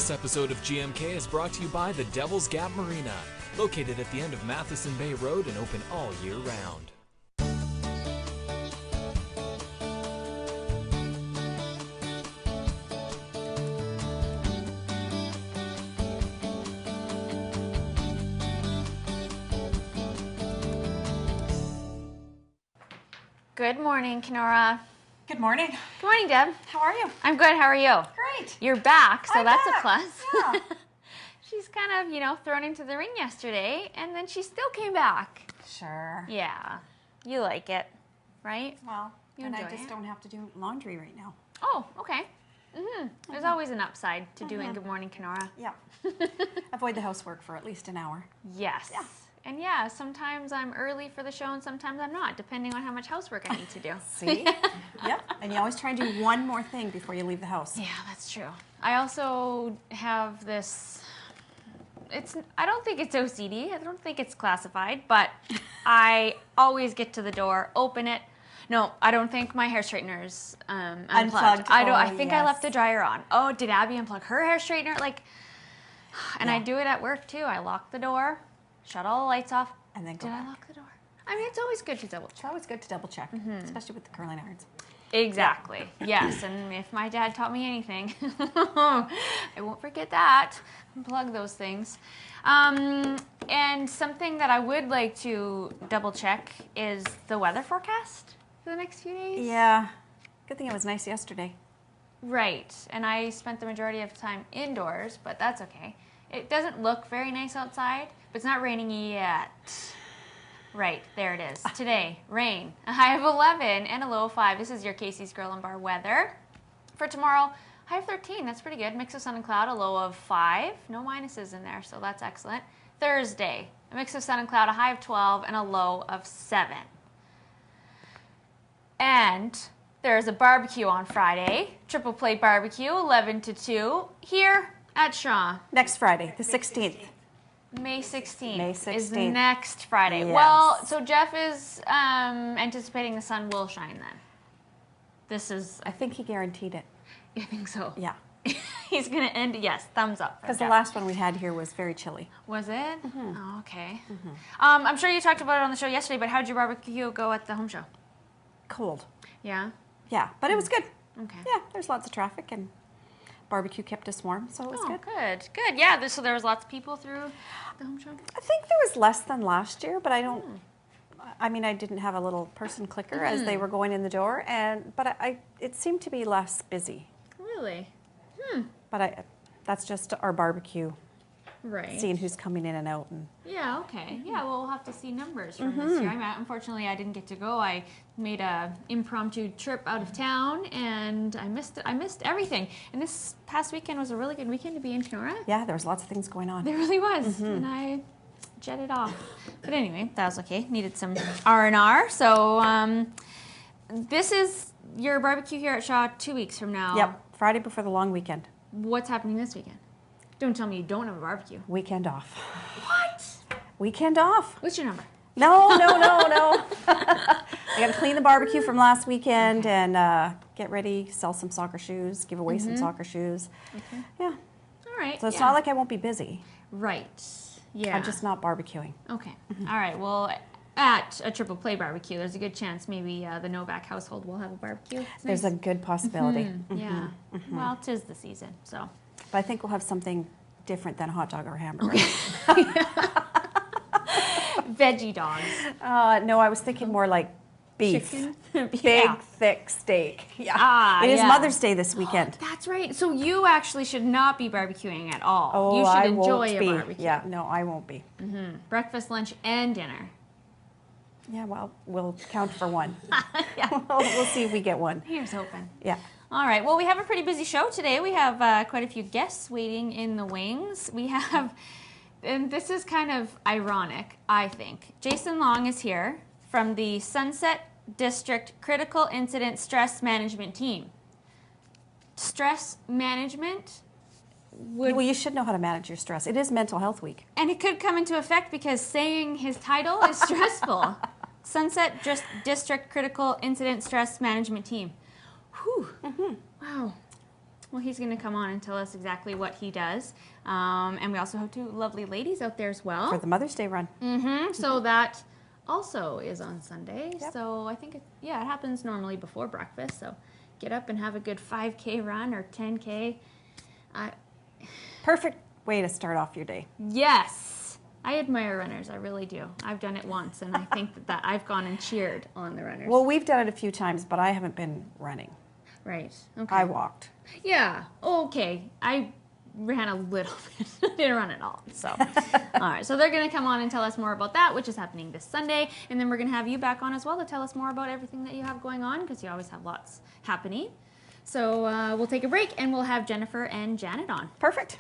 This episode of GMK is brought to you by the Devil's Gap Marina, located at the end of Matheson Bay Road and open all year round. Good morning, Kenora. Good morning. Good morning, Deb. How are you? I'm good. How are you? Great. You're back, so I'm that's back. a plus. Yeah. She's kind of, thrown into the ring yesterday, and then she still came back. Sure. Yeah. You like it, right? Well, You and I enjoy just it? don't have to do laundry right now. Oh, okay. There's always an upside to doing Good Morning, Kenora. Yeah. Avoid the housework for at least an hour. Yes. Yeah. And yeah, sometimes I'm early for the show and sometimes I'm not, depending on how much housework I need to do. See? Yep. And you always try and do one more thing before you leave the house. Yeah, that's true. I also have this, I don't think it's OCD, I don't think it's classified, but I always get to the door, open it. No, I don't think my hair straightener's unplugged. I think I left the dryer on. Oh, did Abby unplug her hair straightener? And I do it at work too. I lock the door, shut all the lights off, And then go Did I back. lock the door? I mean, it's always good to double check. It's always good to double check, especially with the curling irons. Exactly. Yes, and if my dad taught me anything, I won't forget that. Plug those things. And something that I would like to double check is the weather forecast for the next few days. Yeah. Good thing it was nice yesterday. Right, and I spent the majority of time indoors, but that's okay. It doesn't look very nice outside, but it's not raining yet. Right, there it is. Today, rain. A high of 11 and a low of 5. This is your Casey's Grill and Bar weather. For tomorrow, high of 13. That's pretty good. Mix of sun and cloud, a low of 5. No minuses in there, so that's excellent. Thursday, a mix of sun and cloud, a high of 12 and a low of 7. And there's a barbecue on Friday. Triple plate barbecue, 11 to 2, here at Shaw. Next Friday, the 16th. May 16th, May is 16th. next Friday. Yes. Well, so Jeff is anticipating the sun will shine then. This is, I think he guaranteed it. I think so. Yeah. He's going to end, yes, thumbs up. Because the last one we had here was very chilly. Was it? Oh, okay. I'm sure you talked about it on the show yesterday, but how did your barbecue go at the home show? Cold. Yeah? Yeah, but it was good. Okay. Yeah, there's lots of traffic and barbecue kept us warm, so it was good. Good, good. Yeah, so there was lots of people through the home show? I think there was less than last year, but I don't, I mean, I didn't have a little person clicker as they were going in the door, but it seemed to be less busy. Really? But that's just our barbecue, Right. seeing who's coming in and out. And Yeah, okay. Yeah, well, we'll have to see numbers from this year. Unfortunately, I didn't get to go. I made a impromptu trip out of town, and I missed everything. And this past weekend was a really good weekend to be in Kenora. yeah, there was lots of things going on. There really was, and I jetted off. But anyway, that was okay. Needed some R&R. So this is your barbecue here at Shaw 2 weeks from now. Yep, Friday before the long weekend. What's happening this weekend? Don't tell me you don't have a barbecue. Weekend off. What? Weekend off. What's your number? No. I got to clean the barbecue from last weekend and get ready, sell some soccer shoes, give away some soccer shoes. Okay. Yeah. All right. So it's not like I won't be busy. Right. Yeah. I'm just not barbecuing. Okay. All right. Well, at a triple play barbecue, there's a good chance maybe the Novak household will have a barbecue. It's There's nice. a good possibility. Yeah. Well, 'tis the season, so. But I think we'll have something different than a hot dog or a hamburger. Veggie dogs. No, I was thinking more like beef. Chicken? Big, Yeah. thick steak. Yeah. Ah, It is yeah. Mother's Day this weekend. That's right. So you actually should not be barbecuing at all. Oh, you should I enjoy won't a be. barbecue. Yeah, no, I won't be. Breakfast, lunch, and dinner. Yeah, well, we'll count for one. Yeah. We'll see if we get one. Here's hoping. Yeah. All right. Well, we have a pretty busy show today. We have quite a few guests waiting in the wings. We have, and this is kind of ironic, I think. Jason Long is here from the Sunset District Critical Incident Stress Management Team. Stress management Well, you should know how to manage your stress. It is Mental Health Week. and it could come into effect because saying his title is stressful. Sunset District Critical Incident Stress Management Team. Whew. Wow. Well, he's going to come on and tell us exactly what he does. And we also have two lovely ladies out there as well. For the Mother's Day run. So that also is on Sunday. Yep. So I think, it happens normally before breakfast. So get up and have a good 5K run or 10K. Perfect way to start off your day. Yes. I admire runners. I really do. I've done it once, and I think that I've gone and cheered on the runners. Well, we've done it a few times, but I haven't been running. Right. Okay. I walked. Yeah. Okay. I ran a little bit. I didn't run at all. So, all right. So they're going to come on and tell us more about that, which is happening this Sunday. And then we're going to have you back on as well to tell us more about everything that you have going on, because you always have lots happening. So we'll take a break, and we'll have Jennifer and Janet on. Perfect.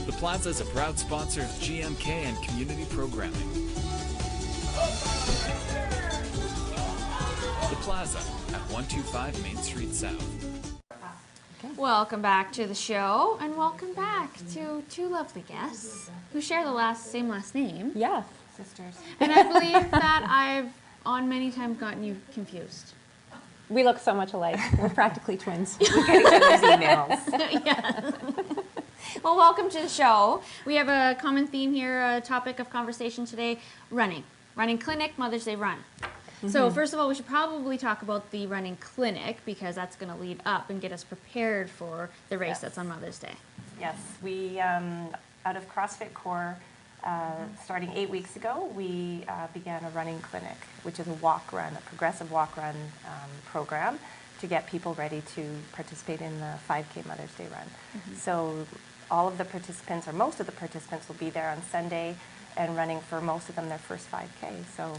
The Plaza is a proud sponsor of GMK and community programming. The Plaza at 125 Main Street South. Welcome back to the show, and welcome back to two lovely guests who share the same last name. Yes, sisters. And I believe that I've on many times gotten you confused. We look so much alike. We're practically twins. We get each other's emails. Yeah. Well, welcome to the show. We have a common theme here, a topic of conversation today, running. Running clinic, Mother's Day run. So first of all, we should probably talk about the running clinic, because that's going to lead up and get us prepared for the race that's on Mother's Day. Yes, we, out of CrossFit Core, starting 8 weeks ago, we began a running clinic, which is a walk-run, a progressive walk-run program to get people ready to participate in the 5K Mother's Day run. So all of the participants, or most of the participants, will be there on Sunday and running for most of them their first 5K. So.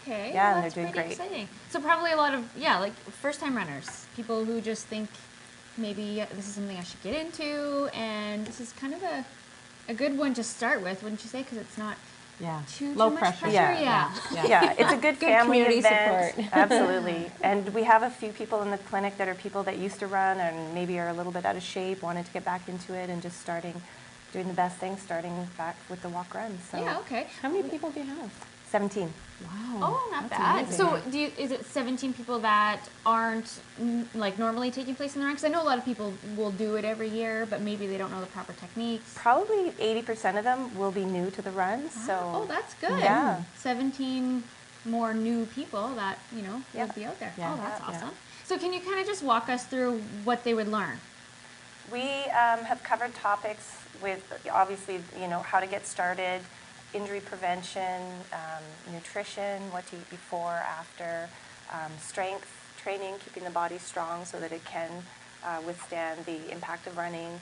Okay. Yeah, well, and that's they're doing pretty great. Exciting. So probably a lot of, like first-time runners, people who just think maybe this is something I should get into, and this is kind of a good one to start with, wouldn't you say? Because it's not too much pressure. Yeah, it's a good family community event. support. Absolutely. And we have a few people in the clinic that are people that used to run and maybe are a little bit out of shape, wanted to get back into it, and just doing the best thing, starting back with the walk run. So Yeah, okay. How many people do you have? 17. Wow. Oh, not that's bad. amazing. So is it 17 people that aren't like normally taking place in the run? Because I know a lot of people will do it every year, but maybe they don't know the proper techniques. Probably 80% of them will be new to the run. So Oh, that's good. Yeah. 17 more new people that, Yeah. will be out there. Yeah. Oh, that's Yeah. awesome. So can you kind of just walk us through what they would learn? we have covered topics with obviously, how to get started, injury prevention, nutrition, what to eat before, after, strength training, keeping the body strong so that it can withstand the impact of running,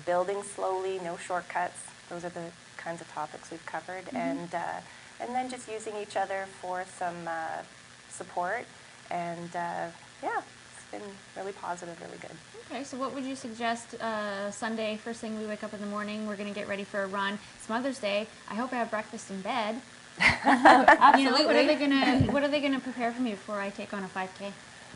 building slowly, no shortcuts. Those are the kinds of topics we've covered, and then just using each other for some support, and it's been really positive, really good. Okay, so what would you suggest Sunday, first thing we wake up in the morning, we're going to get ready for a run. It's Mother's Day. I hope I have breakfast in bed. Absolutely. What are they gonna prepare for me before I take on a 5K?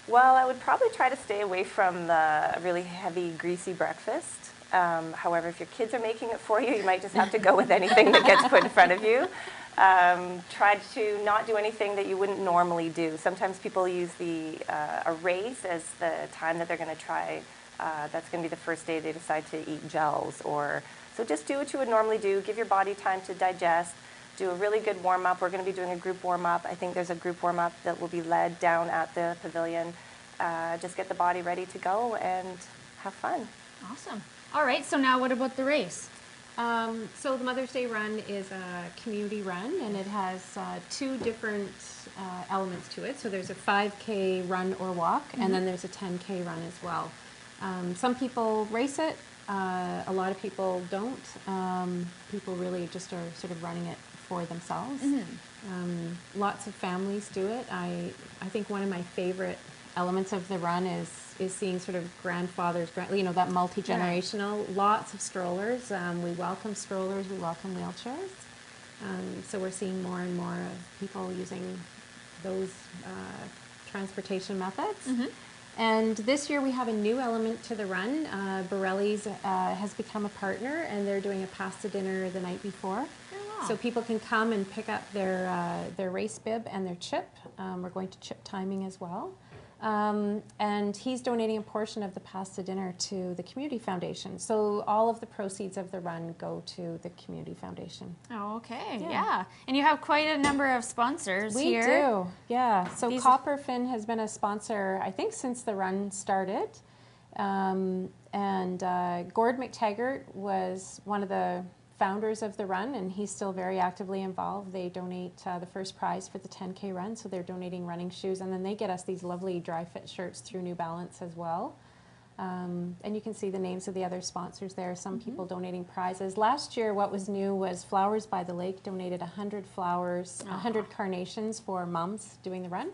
Well, I would probably try to stay away from the really heavy, greasy breakfast. However, if your kids are making it for you, you might just have to go with anything that gets put in front of you. Try to not do anything that you wouldn't normally do. Sometimes people use a race as the time that they're going to try. That's going to be the first day they decide to eat gels. So just do what you would normally do. Give your body time to digest. Do a really good warm-up. We're going to be doing a group warm-up. I think there's a group warm-up that will be led down at the pavilion. just get the body ready to go and have fun. Awesome. All right, so now what about the race? So the Mother's Day Run is a community run, and it has two different elements to it. So there's a 5K run or walk, and then there's a 10K run as well. Some people race it. A lot of people don't. People really just are sort of running it for themselves. Lots of families do it. I think one of my favorite elements of the run is seeing sort of grandfathers, that multi-generational, lots of strollers. We welcome strollers, we welcome wheelchairs. So we're seeing more and more of people using those transportation methods. And this year we have a new element to the run. Borelli's has become a partner, and they're doing a pasta dinner the night before. So people can come and pick up their race bib and their chip. We're going to chip timing as well. And he's donating a portion of the pasta dinner to the Community Foundation. So all of the proceeds of the run go to the Community Foundation. Oh, okay, yeah. And you have quite a number of sponsors here. We do, yeah. So Copperfin has been a sponsor, I think, since the run started. And Gord McTaggart was one of the founders of the run, and he's still very actively involved. They donate the first prize for the 10K run, so they're donating running shoes, and then they get us these lovely dry fit shirts through New Balance as well. And you can see the names of the other sponsors there. Some people donating prizes. Last year, what was new was Flowers by the Lake donated 100 flowers, 100 carnations for moms doing the run,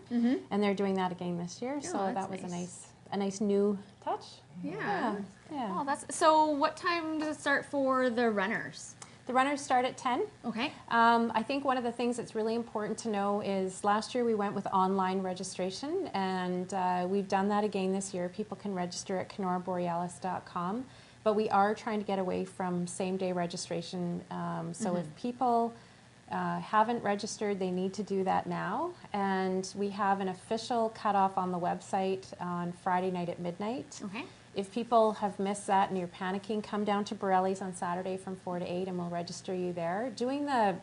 and they're doing that again this year. So that was a nice new touch. Yeah. Yeah. Oh, so what time does it start for the runners? The runners start at 10. Okay. I think one of the things that's really important to know is last year we went with online registration, and we've done that again this year. People can register at KenoraBorealis.com, but we are trying to get away from same-day registration. So if people haven't registered, they need to do that now. And we have an official cutoff on the website on Friday night at midnight. Okay. If people have missed that and you're panicking, come down to Borelli's on Saturday from 4 to 8 and we'll register you there. Doing the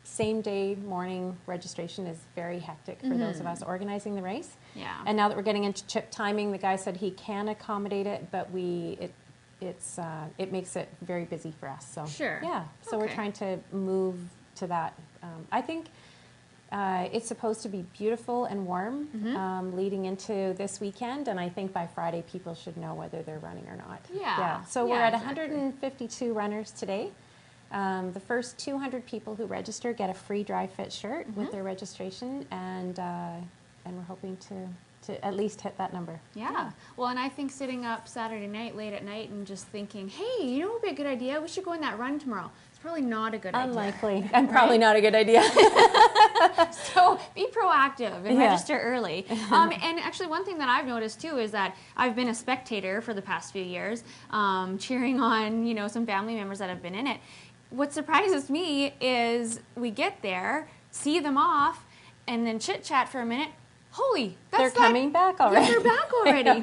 same day morning registration is very hectic for those of us organizing the race. Yeah. And now that we're getting into chip timing, the guy said he can accommodate it, but it makes it very busy for us. So Sure. yeah. So we're trying to move to that. I think it's supposed to be beautiful and warm leading into this weekend, and I think by Friday people should know whether they're running or not. Yeah. So we're at 152 runners today. The first 200 people who register get a free dry fit shirt with their registration, and we're hoping to at least hit that number. Yeah. Well, and I think sitting up Saturday night, late at night, and just thinking, hey, you know what would be a good idea? We should go on that run tomorrow. It's probably not a good idea. Unlikely, and probably not a good idea. So be proactive and register early. And actually, one thing that I've noticed too is that I've been a spectator for the past few years, cheering on some family members that have been in it. What surprises me is we get there, see them off, and then chit chat for a minute. Holy, they're coming back already. Yeah, they're back already.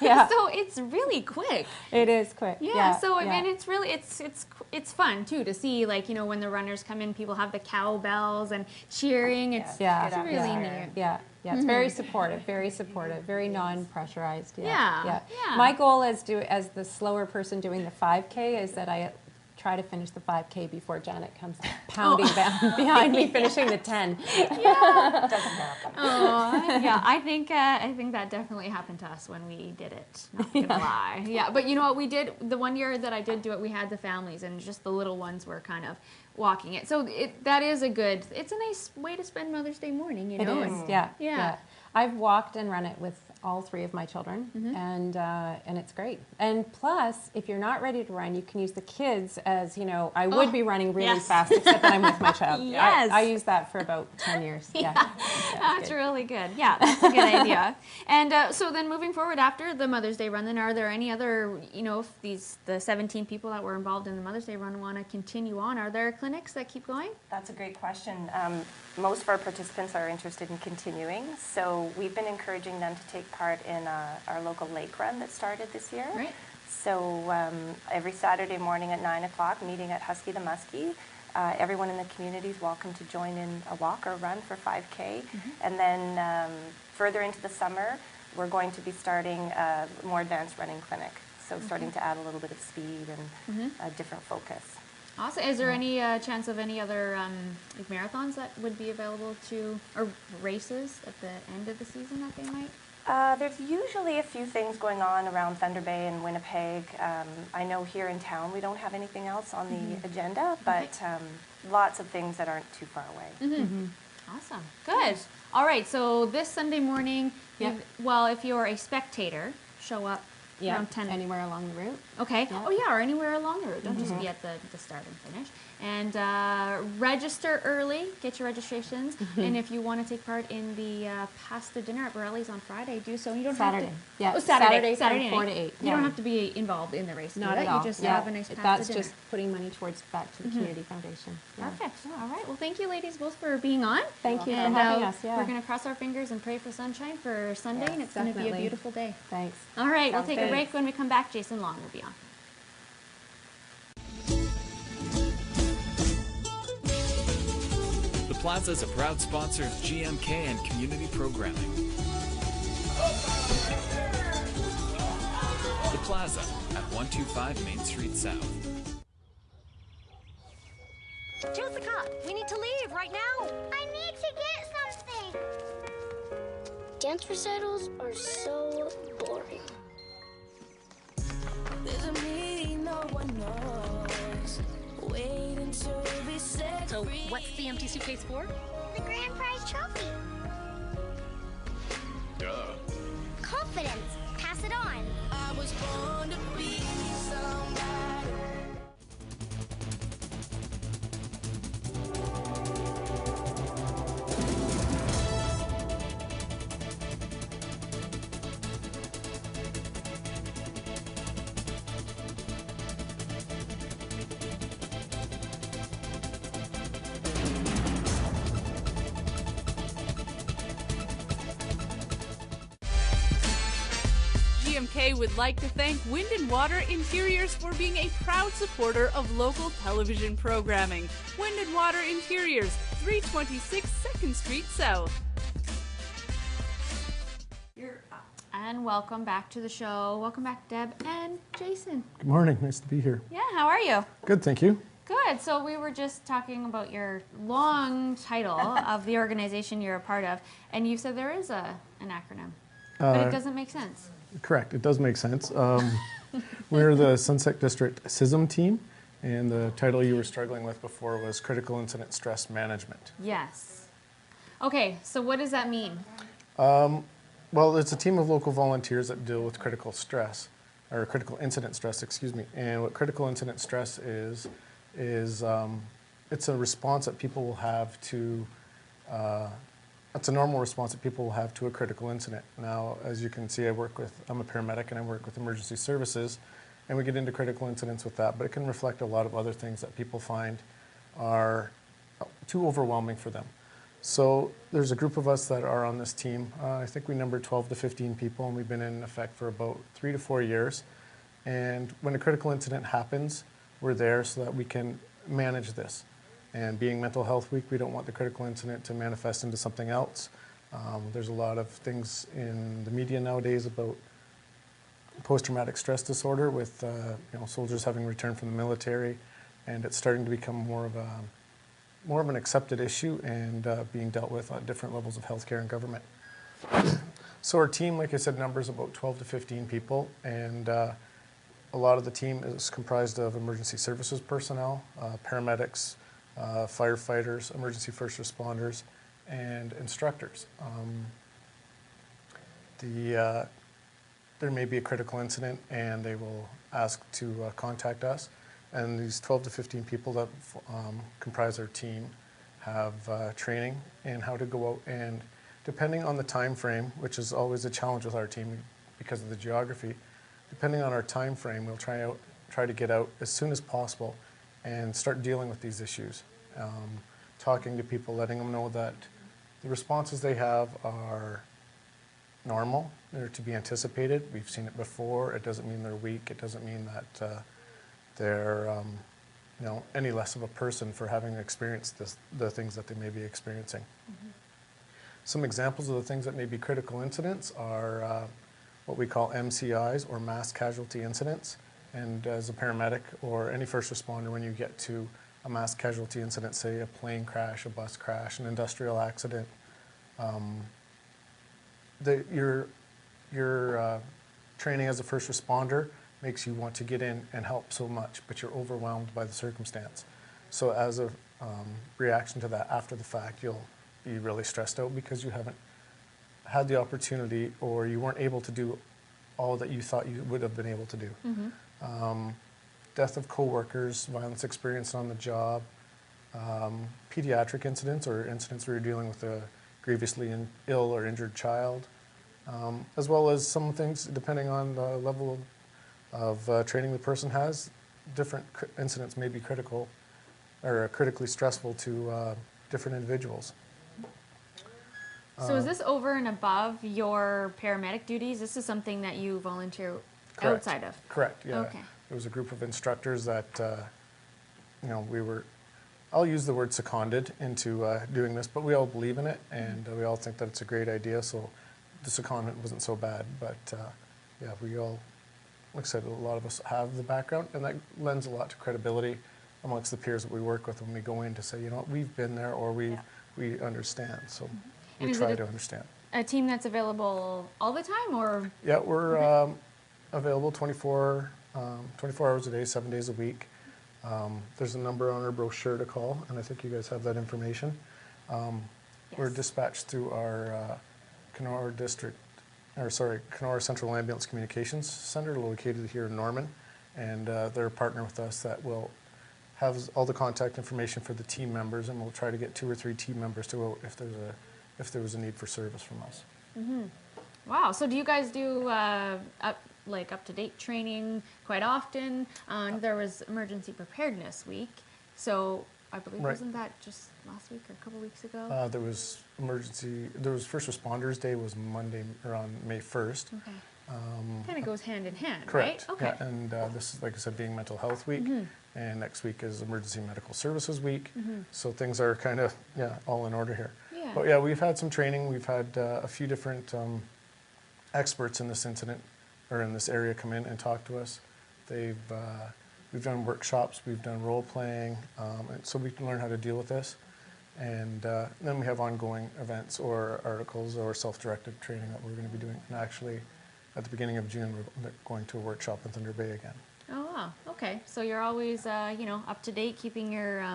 Yeah. So it's really quick. It is quick. Yeah. So I mean, it's really it's fun too to see when the runners come in, people have the cowbells and cheering. It's really neat. Yeah. It's very supportive, very non-pressurized. Yeah. My goal as the slower person doing the 5K is that I try to finish the 5K before Janet comes pounding behind me, finishing the 10. Doesn't happen. Yeah, I think that definitely happened to us when we did it. Not gonna lie. Yeah, but you know what we did? The one year that I did do it, we had the families, and just the little ones were kind of walking it. So that is it's a nice way to spend Mother's Day morning. It is. Yeah. I've walked and run it with all three of my children, and it's great. And plus, if you're not ready to run, you can use the kids as, I would be running really fast, except that I'm with my child. Yes. I used that for about 10 years. That's really good. Yeah, that's a good idea. And so then moving forward after the Mother's Day run, then are there any other, if the 17 people that were involved in the Mother's Day run want to continue on, are there clinics that keep going? That's a great question. Most of our participants are interested in continuing, so we've been encouraging them to take part in our local lake run that started this year. Right. So every Saturday morning at 9 o'clock, meeting at Husky the Muskie, everyone in the community is welcome to join in a walk or run for 5K. And then further into the summer, we're going to be starting a more advanced running clinic. So starting to add a little bit of speed and a different focus. Awesome. Is there any chance of any other like marathons that would be available to, or races at the end of the season that they might? There's usually a few things going on around Thunder Bay and Winnipeg. I know here in town we don't have anything else on the agenda, but lots of things that aren't too far away. Awesome. Good. All right. So this Sunday morning, Yep. well, if you're a spectator, show up Yeah, around 10. anywhere along the route. Okay. Yeah. Oh, yeah, or anywhere along the route. Don't just be at the start and finish. And register early. Get your registrations. And if you want to take part in the pasta dinner at Borelli's on Friday, do so. You don't Saturday. have to. Yeah, Oh, Saturday. Saturday from 4 night. to 8. You don't have to be involved in the race. Not do at it. all. You just Yeah. have a nice pasta That's dinner. just putting money towards back to the community foundation. Yeah. Perfect. All right. Well, thank you, ladies, both for being on. Thank you for And having us. Yeah. we're going to cross our fingers and pray for sunshine for Sunday, and it's going to be a definitely. beautiful day. Thanks. All right. Sounds We'll take a good. break. When we come back, Jason Long will be on. The Plaza is a proud sponsor of GMK and community programming. The Plaza at 125 Main Street South. Jessica, we need to leave right now. I need to get something. Dance recitals are so boring. There's a meaning no one knows. Wait until we set So free. what's the empty suitcase for? The grand prize trophy. Duh. Confidence. Pass it on. I was born to be somebody. GMK would like to thank Wind and Water Interiors for being a proud supporter of local television programming. Wind and Water Interiors, 326 2nd Street South. And welcome back to the show. Welcome back, Deb and Jason. Good morning. Nice to be here. Yeah, how are you? Good, thank you. Good. So we were just talking about your long title of the organization you're a part of, and you said there is an acronym, but it doesn't make sense. Correct. It does make sense. We're the Sunset District CISM team, and the title you were struggling with before was Critical Incident Stress Management. Yes. Okay, so what does that mean? Well, it's a team of local volunteers that deal with critical stress, or critical incident stress, excuse me. And what critical incident stress is it's a response that people will have to, it's a normal response that people will have to a critical incident. Now, as you can see, I'm a paramedic and I work with emergency services, and we get into critical incidents with that, but it can reflect a lot of other things that people find are too overwhelming for them. So there's a group of us that are on this team. I think we number 12 to 15 people, and we've been in effect for about 3 to 4 years. And when a critical incident happens, we're there so that we can manage this. And being Mental Health Week, we don't want the critical incident to manifest into something else. There's a lot of things in the media nowadays about post-traumatic stress disorder with soldiers having returned from the military, and it's starting to become more of an accepted issue and being dealt with at different levels of healthcare and government. So our team, like I said, numbers about 12 to 15 people, and a lot of the team is comprised of emergency services personnel, paramedics, firefighters, emergency first responders, and instructors. There may be a critical incident and they will ask to contact us. And these 12 to 15 people that comprise our team have training in how to go out, and depending on the time frame, which is always a challenge with our team because of the geography, depending on our time frame, we'll try to get out as soon as possible and start dealing with these issues. Talking to people, letting them know that the responses they have are normal, they're to be anticipated. We've seen it before. It doesn't mean they're weak. It doesn't mean that they're any less of a person for having experienced the things that they may be experiencing. Some examples of the things that may be critical incidents are what we call MCIs, or mass casualty incidents. And as a paramedic or any first responder, when you get to a mass casualty incident, say a plane crash, a bus crash, an industrial accident, your training as a first responder makes you want to get in and help so much, but you're overwhelmed by the circumstance. So as a reaction to that, after the fact, you'll be really stressed out because you haven't had the opportunity, or you weren't able to do all that you thought you would have been able to do. Death of coworkers, violence experienced on the job, pediatric incidents, or incidents where you're dealing with a grievously ill or injured child, as well as some things, depending on the level of training the person has, different incidents may be critical or critically stressful to different individuals. So is this over and above your paramedic duties? This is something that you volunteer outside of? Correct, yeah. Okay. There was a group of instructors that, I'll use the word seconded into doing this, but we all believe in it, and we all think that it's a great idea, so the secondment wasn't so bad. But yeah, we all, like I said, a lot of us have the background, and that lends a lot to credibility amongst the peers that we work with when we go in to say, you know what, we've been there, or we understand. So we try to understand. A team that's available all the time, or? Yeah, we're available 24 hours a day, 7 days a week. There's a number on our brochure to call, and I think you guys have that information. We're dispatched through our Kenora Central Ambulance Communications Center, located here in Norman, and they're a partner with us that will have all the contact information for the team members, and we'll try to get 2 or 3 team members to go if there was a need for service from us. Wow, so do you guys do up-to-date training quite often? There was Emergency Preparedness Week, so I believe, wasn't that just last week or a couple weeks ago? There was First Responders Day was Monday, around May 1st. Okay. Kind of goes hand in hand, Correct. right? Okay. Yeah, and this is, like I said, being Mental Health Week, and next week is Emergency Medical Services Week. So things are kind of, all in order here. Yeah. But yeah, we've had some training. We've had a few different experts in this incident, or in this area, come in and talk to us. We've done workshops, we've done role playing, and so we can learn how to deal with this. And then we have ongoing events or articles or self-directed training that we're going to be doing. And actually, at the beginning of June, we're going to a workshop in Thunder Bay again. Oh, wow. Okay. So you're always, up to date, keeping your,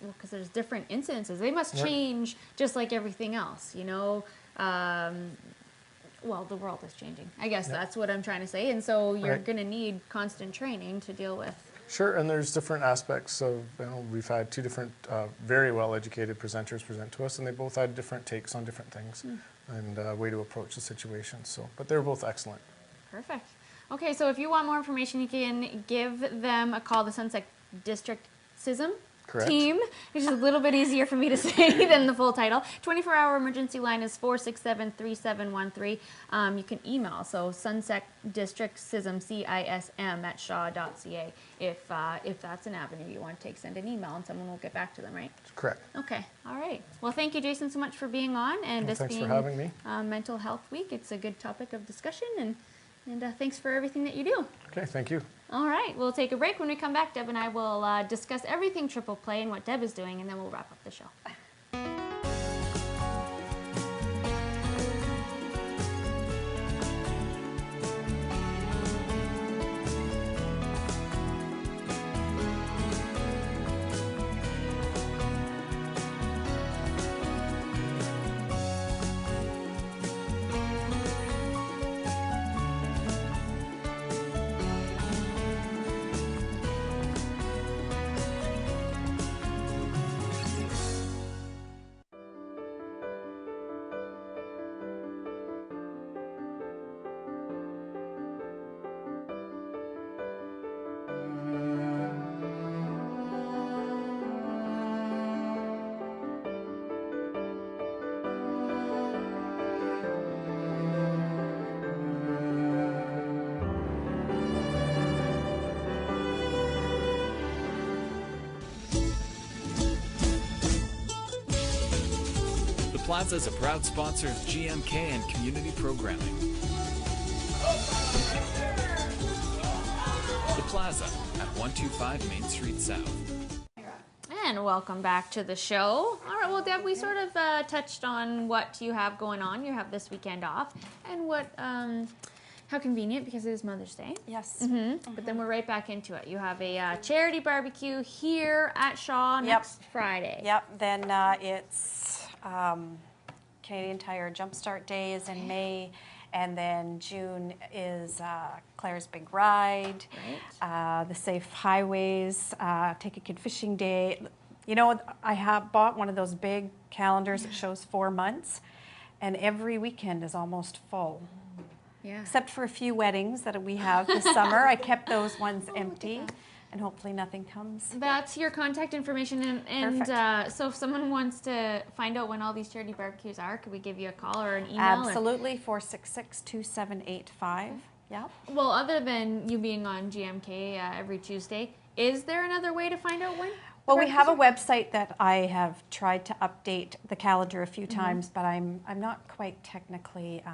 because there's different incidences. They must change just like everything else, well, the world is changing. I guess that's what I'm trying to say. And so you're going to need constant training to deal with. Sure, and there's different aspects of, we've had 2 different very well-educated presenters present to us, and they both had different takes on different things and a way to approach the situation. So, but they're both excellent. Perfect. Okay, so if you want more information, you can give them a call, the Sunset District CISM team, which is a little bit easier for me to say than the full title. 24-hour emergency line is 467-3713. You can email, so Sunset District CISM, CISM at shaw.ca. If that's an avenue you want to take, send an email and someone will get back to them, right? Correct. Okay, all right. Well, thank you, Jason, so much for being on. And this thanks being for having me. Mental Health Week, it's a good topic of discussion, and thanks for everything that you do. Okay, thank you. All right, we'll take a break. When we come back, Deb and I will discuss everything Triple Play and what Deb is doing, and then we'll wrap up the show. Plaza is a proud sponsor of GMK and community programming. The Plaza at 125 Main Street South. And welcome back to the show. All right, well, Deb, we sort of touched on what you have going on. You have this weekend off, and what, how convenient because it is Mother's Day. Yes. But then we're right back into it. You have a charity barbecue here at Shaw next Friday. Yep. Then it's Canadian Tire Jumpstart Day is in May. And then June is Claire's Big Ride, the Safe Highways, Take a Kid Fishing Day. You know, I have bought one of those big calendars that shows 4 months, and every weekend is almost full. Yeah. Except for a few weddings that we have this summer. I kept those ones empty, and hopefully nothing comes. That's your contact information, and so if someone wants to find out when all these charity barbecues are, could we give you a call or an email? Absolutely, 466-2785. Yeah. Well, other than you being on GMK every Tuesday, is there another way to find out when? Well, we have a website that I have tried to update the calendar a few times, but I'm not quite technically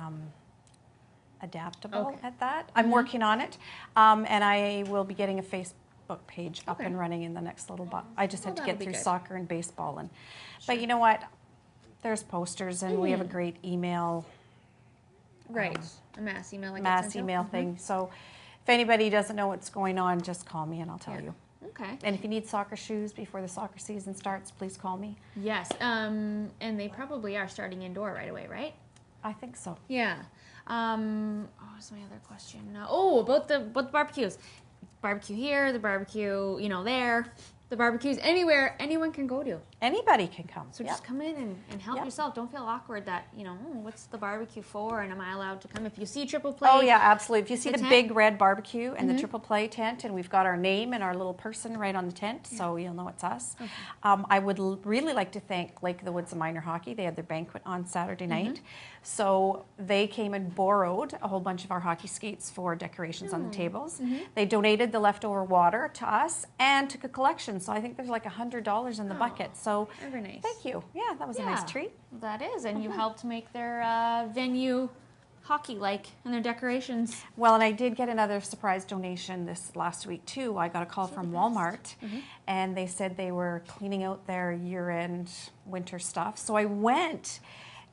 adaptable at that. I'm working on it, and I will be getting a Facebook page up and running in the next little bit. I just had to get through soccer and baseball, but you know what? There's posters, and we have a great email. Right, a mass email. Thing. So if anybody doesn't know what's going on, just call me and I'll tell you. Okay. And if you need soccer shoes before the soccer season starts, please call me. Yes, and they probably are starting indoor right away, right? I think so. Yeah. What's my other question? About the barbecues. Barbecue here, the barbecue, there. The barbecues anywhere anyone can go to. Anybody can come. So just come in and help yourself. Don't feel awkward that, what's the barbecue for and am I allowed to come? If you see Triple Play. Oh, yeah, absolutely. If you see the tent, big red barbecue and the Triple Play tent, and we've got our name and our little person right on the tent, so you'll know it's us. Okay. I would really like to thank Lake of the Woods and Minor Hockey. They had their banquet on Saturday night. So they came and borrowed a whole bunch of our hockey skates for decorations on the tables. They donated the leftover water to us and took a collection. So I think there's like $100 in the bucket. So very nice. Thank you. Yeah, that was a nice treat. That is, and you helped make their venue hockey-like and their decorations. Well, and I did get another surprise donation this last week too. I got a call from Walmart, and they said they were cleaning out their year-end winter stuff. So I went.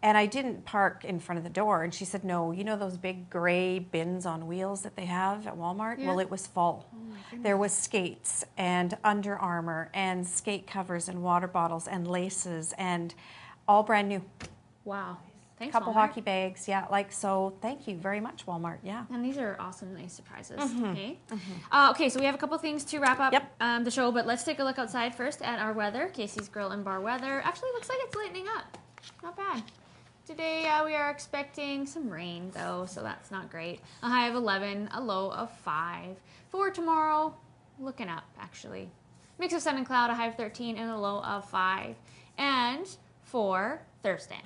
And I didn't park in front of the door. And she said, no, you know those big gray bins on wheels that they have at Walmart? Yeah. Well, it was full. There was skates and Under Armour and skate covers and water bottles and laces and all brand new. Wow. Thanks, couple Walmart. hockey bags. Yeah, so thank you very much, Walmart. Yeah. And these are awesome, nice surprises. Okay. Okay, so we have a couple things to wrap up the show, but let's take a look outside first at our weather. Casey's Grill and Bar weather. Actually, looks like it's lightening up. Not bad. Today we are expecting some rain though, so that's not great. A high of 11, a low of 5. For tomorrow, looking up actually. Mix of sun and cloud, a high of 13 and a low of 5. And for Thursday,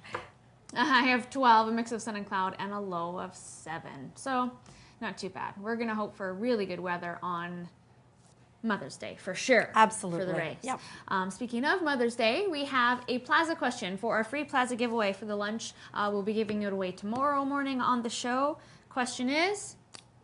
a high of 12, a mix of sun and cloud, and a low of 7. So not too bad. We're going to hope for really good weather on Mother's Day, for sure. Absolutely. For the race. Yep. Speaking of Mother's Day, we have a Plaza question for our free Plaza giveaway for the lunch. We'll be giving it away tomorrow morning on the show. Question is,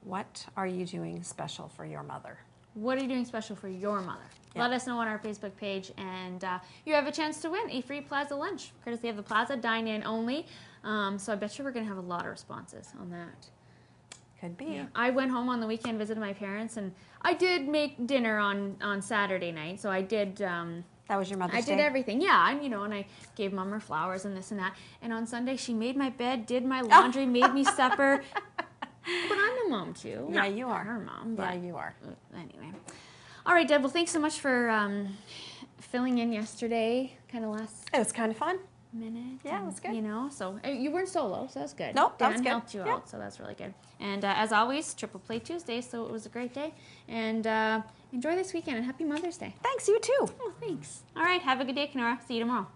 what are you doing special for your mother? What are you doing special for your mother? Let us know on our Facebook page, and you have a chance to win a free Plaza lunch, courtesy of the Plaza, dine-in only. So I bet you we're going to have a lot of responses on that. Could be. Yeah. I went home on the weekend, visited my parents, and I did make dinner on Saturday night. So I did. That was your Mother's Day? I did everything. Yeah, and I gave Mom her flowers and this and that. And on Sunday, she made my bed, did my laundry, made me supper. But I'm a mom too. Yeah, you are. Her mom. But yeah, you are. Anyway. All right, Deb. Well, thanks so much for filling in yesterday. Kind of last. It was kind of fun. Minute. Yeah, it was good. So you weren't solo, so that's good. Nope, that was Dan good. helped you out, so that's really good. And as always, Triple Play Tuesday, so it was a great day. And enjoy this weekend, and happy Mother's Day. Thanks, you too. Oh, thanks. All right, have a good day, Kenora. See you tomorrow.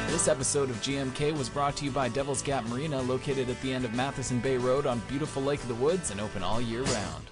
This episode of GMK was brought to you by Devil's Gap Marina, located at the end of Matheson Bay Road on beautiful Lake of the Woods and open all year round.